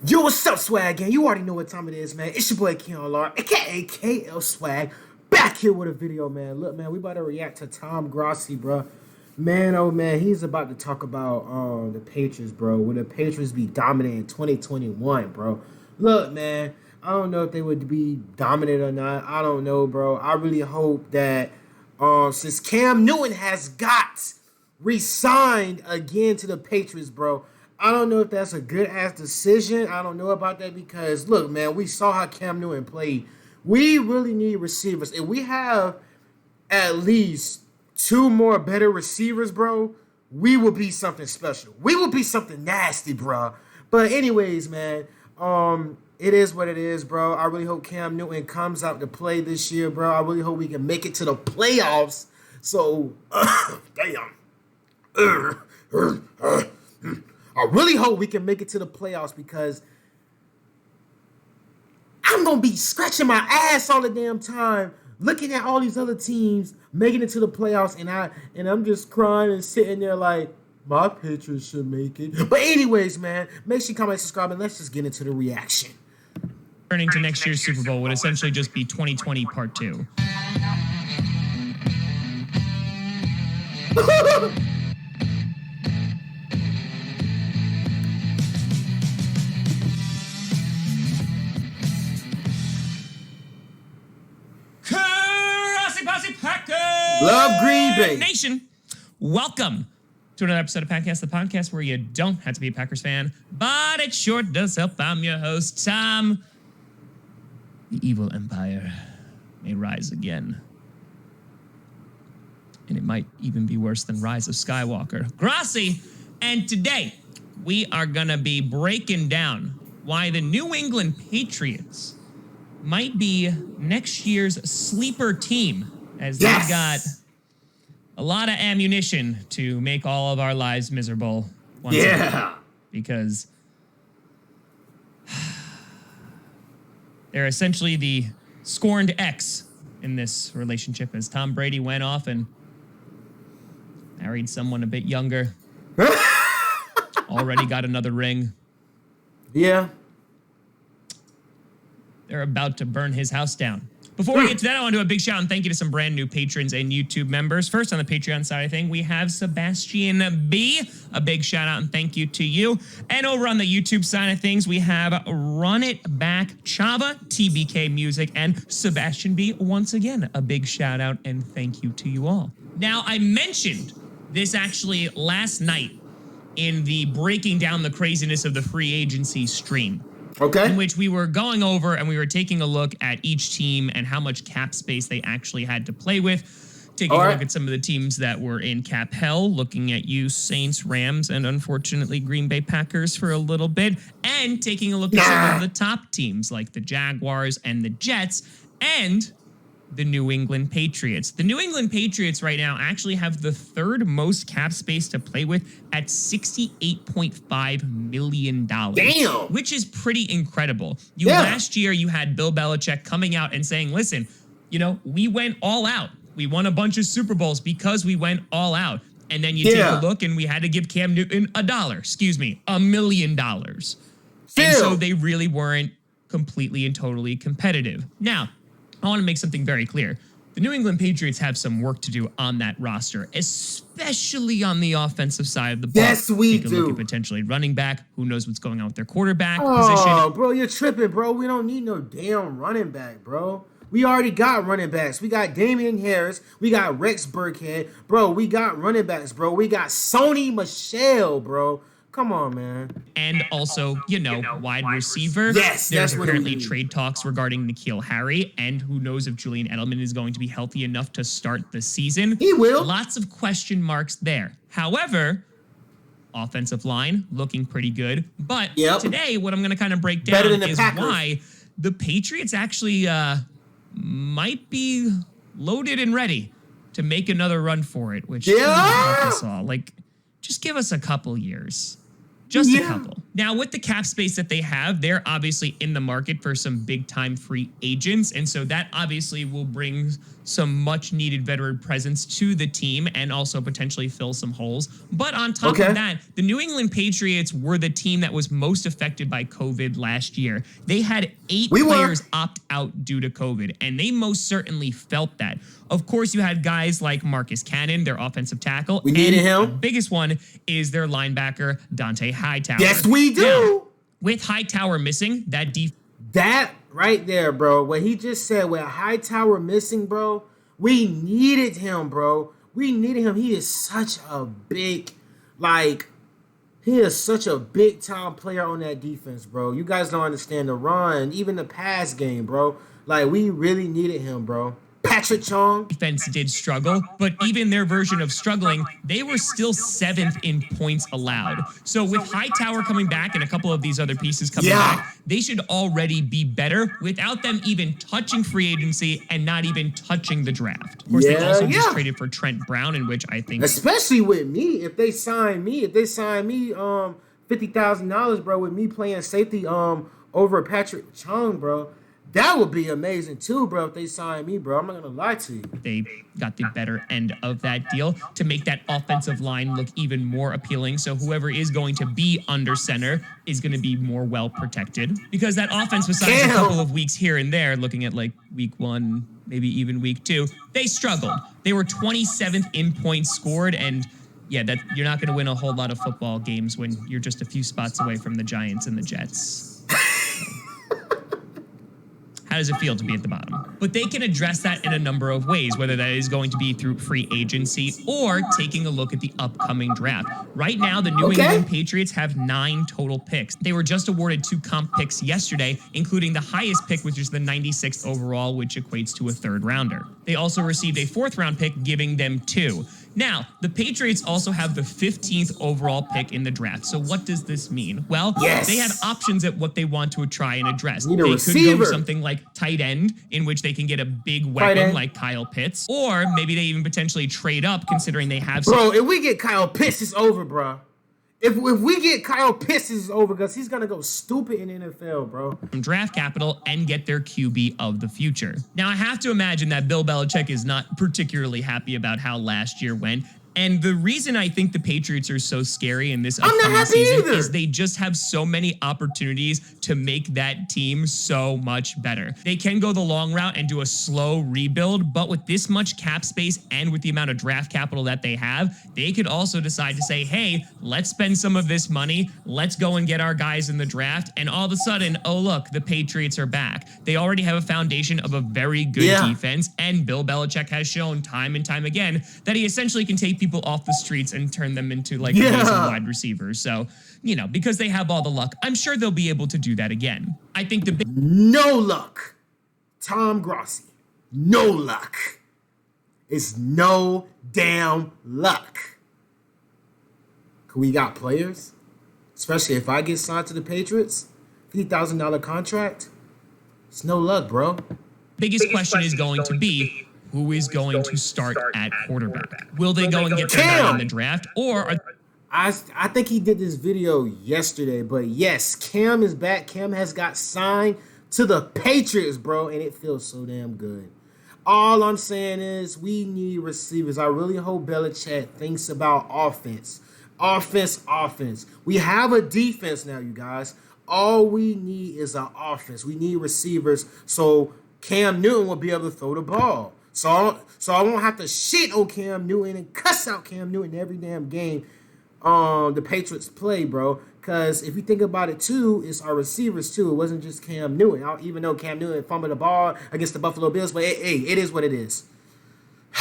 Yo, what's up, Swag Gang? You already know what time it is, man. It's your boy KLR, aka KL Swag, back here with a video, man. Look, man, we about to react to Tom Grossi, bro. Man, oh man, he's about to talk about the Patriots, bro. Will the Patriots be dominant in 2021, bro? Look, man, I don't know if they would be dominant or not. I don't know, bro. I really hope that since Cam Newton has got re-signed again to the Patriots, bro. I don't know if that's a good ass decision. I don't know about that because look, man, we saw how Cam Newton played. We really need receivers. If we have at least two more better receivers, bro, we will be something special. We will be something nasty, bro. But anyways, man, it is what it is, bro. I really hope Cam Newton comes out to play this year, bro. I really hope we can make it to the playoffs. So, damn. I really hope we can make it to the playoffs because I'm going to be scratching my ass all the damn time looking at all these other teams making it to the playoffs and I'm just crying and sitting there like, my Patriots should make it. But anyways, man, make sure you comment, subscribe, and let's just get into the reaction. Turning to next year's Super Bowl would essentially just be 2020 Part 2. Love Green Bay Nation. Welcome to another episode of Podcast, the podcast where you don't have to be a Packers fan, but it sure does help. I'm your host, Tom. The evil empire may rise again. And it might even be worse than Rise of Skywalker. Grossi, and today we are going to be breaking down why the New England Patriots might be next year's sleeper team, as they've got a lot of ammunition to make all of our lives miserable once again. Because they're essentially the scorned ex in this relationship, as Tom Brady went off and married someone a bit younger. Already got another ring. Yeah. They're about to burn his house down. Before we get to that, I want to do a big shout and thank you to some brand new patrons and YouTube members. First, on the Patreon side of things, we have Sebastian B. A big shout out and thank you to you. And over on the YouTube side of things, we have Run It Back Chava, TBK Music, and Sebastian B. Once again, a big shout out and thank you to you all. Now, I mentioned this actually last night in the Breaking Down the Craziness of the Free Agency stream. Okay. In which we were going over and we were taking a look at each team and how much cap space they actually had to play with. Taking a look at some of the teams that were in cap hell, looking at you Saints, Rams, and unfortunately Green Bay Packers for a little bit, and taking a look at some of the top teams like the Jaguars and the Jets and the New England Patriots. The New England Patriots right now actually have the third most cap space to play with at $68.5 million. Damn! Which is pretty incredible. Last year, you had Bill Belichick coming out and saying, listen, you know, we went all out. We won a bunch of Super Bowls because we went all out. And then you take a look and we had to give Cam Newton $1 million. And so they really weren't completely and totally competitive. Now, I want to make something very clear. The New England Patriots have some work to do on that roster, especially on the offensive side of the ball. Yes, we do. do. Look at potentially running back. Who knows what's going on with their quarterback position? Oh, bro, you're tripping, bro. We don't need no damn running back, bro. We already got running backs. We got Damian Harris. We got Rex Burkhead. Bro, we got running backs, bro. We got Sony Michel, bro. Come on, man. And also, you know, wide receiver. Yes, there's that's apparently trade talks regarding N'Keal Harry, and who knows if Julian Edelman is going to be healthy enough to start the season. He will. Lots of question marks there. However, offensive line looking pretty good. But today, what I'm going to kind of break down is why the Patriots actually might be loaded and ready to make another run for it, which like, just give us a couple years. Just a couple. Now, with the cap space that they have, they're obviously in the market for some big-time free agents, and so that obviously will bring some much needed veteran presence to the team and also potentially fill some holes. But on top of that, the New England Patriots were the team that was most affected by COVID last year. They had 8 players opt out due to COVID, and they most certainly felt that. Of course, you had guys like Marcus Cannon, their offensive tackle. We needed him. The biggest one is their linebacker, Dante Hightower. Yes, we do. Now, with Hightower missing, that right there, bro. What he just said, with Hightower missing, bro, we needed him, bro. We needed him. He is such a big, he is such a big time player on that defense, bro. You guys don't understand the run, even the pass game, bro. Like, we really needed him, bro. Patrick Chung. Defense did struggle, but even their version of struggling, they were still 7th in points allowed. So with Hightower coming back and a couple of these other pieces coming back, they should already be better without them even touching free agency and not even touching the draft. Of course, they also just traded for Trent Brown, in which I think... Especially with me, if they sign me $50,000, bro, with me playing safety over Patrick Chung, bro, that would be amazing too, bro, if they sign me, bro. I'm not going to lie to you. They got the better end of that deal to make that offensive line look even more appealing. So whoever is going to be under center is going to be more well protected. Because that offense, besides a couple of weeks here and there, looking at like week 1, maybe even week 2, they struggled. They were 27th in points scored, and yeah, that you're not going to win a whole lot of football games when you're just a few spots away from the Giants and the Jets. How does it feel to be at the bottom? But they can address that in a number of ways, whether that is going to be through free agency or taking a look at the upcoming draft. Right now, the New England Patriots have 9 total picks. They were just awarded 2 comp picks yesterday, including the highest pick, which is the 96th overall, which equates to a 3rd rounder. They also received a 4th round pick, giving them 2. Now, the Patriots also have the 15th overall pick in the draft. So what does this mean? Well, they had options at what they want to try and address. They could go something like tight end, in which they can get a big weapon like Kyle Pitts, or maybe they even potentially trade up, considering they have... Bro, if we get Kyle Pitts, it's over, bro. If we get Kyle Pitts, it's over, because he's going to go stupid in the NFL, bro. Draft capital and get their QB of the future. Now, I have to imagine that Bill Belichick is not particularly happy about how last year went. And the reason I think the Patriots are so scary in this upcoming season is they just have so many opportunities to make that team so much better. They can go the long route and do a slow rebuild, but with this much cap space and with the amount of draft capital that they have, they could also decide to say, hey, let's spend some of this money. Let's go and get our guys in the draft. And all of a sudden, oh, look, the Patriots are back. They already have a foundation of a very good defense. And Bill Belichick has shown time and time again that he essentially can take people off the streets and turn them into like amazing wide receivers. So, you know, because they have all the luck, I'm sure they'll be able to do that again. I think the no luck. Tom Grossi. No luck. It's no damn luck. We got players, especially if I get signed to the Patriots, $50,000 contract. It's no luck, bro. Biggest question is going to be, who is going to start at quarterback? Will they go and get their guy in the draft, or are... I think he did this video yesterday, but yes, Cam is back. Cam has got signed to the Patriots, bro, and it feels so damn good. All I'm saying is we need receivers. I really hope Belichick thinks about offense. Offense. We have a defense now, you guys. All we need is an offense. We need receivers so Cam Newton will be able to throw the ball. So I won't have to shit on Cam Newton and cuss out Cam Newton every damn game the Patriots play, bro. Because if you think about it, too, it's our receivers, too. It wasn't just Cam Newton. Even though Cam Newton fumbled the ball against the Buffalo Bills, but hey, it is what it is.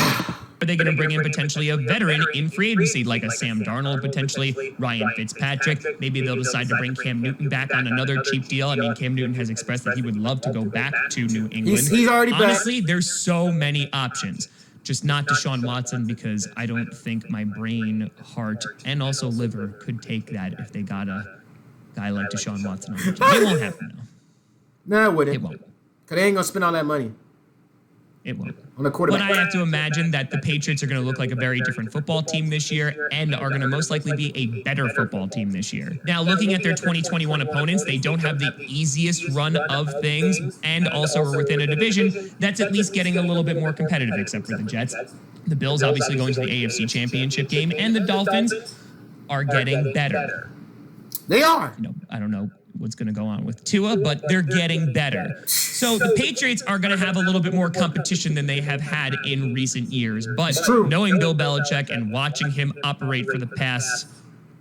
Are they going to bring in potentially a veteran in free agency, like a Sam Darnold, potentially Ryan Fitzpatrick? Maybe they'll decide to bring Cam Newton back on another cheap deal. I mean, Cam Newton has expressed that he would love to go back to New England. He's already back. Honestly, there's so many options. Just not Deshaun Watson, because I don't think my brain, heart, and also liver could take that if they got a guy like Deshaun Watson on the team. It won't happen, though. No, it wouldn't. It won't. Because they ain't going to spend all that money. It won't. On the quarterback. But I have to imagine that the Patriots are going to look like a very different football team this year and are going to most likely be a better football team this year. Now, looking at their 2021 opponents, they don't have the easiest run of things and also are within a division that's at least getting a little bit more competitive, except for the Jets. The Bills obviously going to the AFC Championship game, and the Dolphins are getting better. They are. I don't know what's going to go on with Tua, but they're getting better. So the Patriots are going to have a little bit more competition than they have had in recent years. But knowing Bill Belichick and watching him operate for the past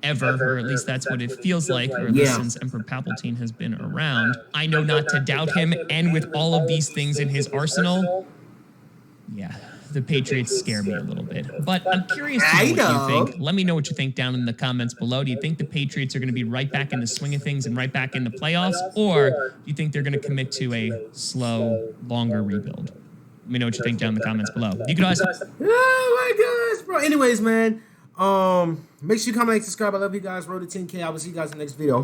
ever, or at least that's what it feels like, or at least since Emperor Palpatine has been around, I know not to doubt him. And with all of these things in his arsenal, the Patriots scare me a little bit. But I'm curious to know what you think. Let me know what you think down in the comments below. Do you think the Patriots are going to be right back in the swing of things and right back in the playoffs? Or do you think they're going to commit to a slow, longer rebuild? Let me know what you think down in the comments below. You can also... Oh my gosh, bro. Anyways, man. Make sure you comment, like, subscribe. I love you guys. Road to 10K. I will see you guys in the next video.